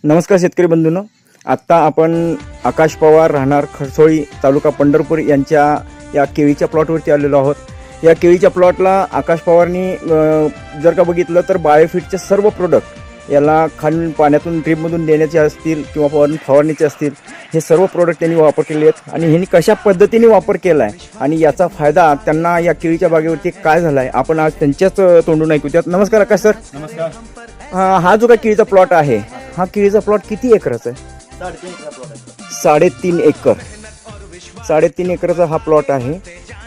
नमस्कार शेतकरी बंधूंनो, आत्ता आपण आकाश पवार राहणार खरसोळी तालुका पंढरपूर यांच्या या केळीच्या प्लॉटवरती आलेलो आहोत। या केळीच्या प्लॉटला आकाश पवारनी जर का बघितलं तर बायोफिटचे सर्व प्रोडक्ट याला खालून पाण्यातून ड्रीपमधून देण्याचे असतील किंवा फवारणीचे असतील, हे सर्व प्रोडक्ट त्यांनी वापर केले आहेत आणि ह्यांनी कशा पद्धतीने वापर केला आहे आणि याचा फायदा त्यांना या केळीच्या बागेवरती काय झाला आहे आपण आज त्यांच्याच तोंडून ऐकू। त्यात नमस्कार आकाश सर। नमस्कार। हा जो काही केळीचा प्लॉट आहे, हा केळीचा प्लॉट किती एकराचा आहे? 3.5 एकर। 3.5 एकराचा हा प्लॉट आहे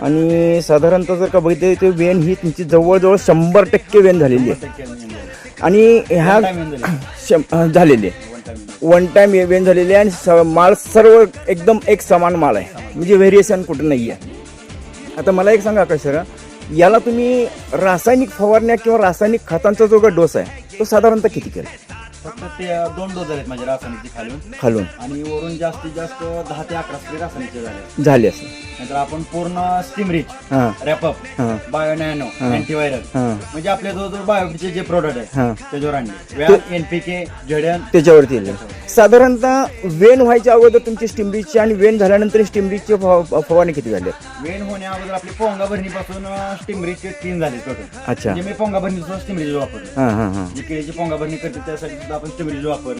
आणि साधारणतः जर का बघितले तर वेन ही तुमची जवळजवळ 100% वेन झालेली आहे आणि ह्या झालेली आहे, वन टाइम वेन झालेली आहे आणि माल सर्व एकदम एक समान माल आहे, म्हणजे व्हेरिएशन कुठं नाही आहे। आता मला एक सांगा आकाश सर, याला तुम्ही रासायनिक फवारण्या किंवा रासायनिक खतांचा जो काही डोस आहे तो साधारणतः किती केला? फक्त ते 2 डोस आहेत माझे रासायनिकचे खालून आणि वरून जास्तीत जास्त 10 ते 11 स्प्रे रासायनिकचे झाले असेल। नंतर आपण पूर्ण स्टीम रिच, हां रॅपअप, हां बायो नॅनो, अँटीव्हायरल, हां म्हणजे आपल्या जवळ बायोचे जे प्रोडक्ट आहेत हां त्याच्यावर आणले व्याज एनपीके झेडन त्याच्यावरती येईल। साधारणतः वेन व्हायच्या अगोदर तुमची स्टीमरीजची आणि वेन झाल्यानंतर स्टीमरीजची फवारणी किती झाली? वेन होण्या अगोदर आपली पोंगा भरणीपासून स्टीम रिचचे 3 झाले टोटल। अच्छा, म्हणजे मी पोंगा भरणीपासून स्टीम रिच वापरतो। हां हां हां जी केळीची पोंगा भरणी करते त्यासाठी सुद्धा आपण स्टीम रिच वापरतो।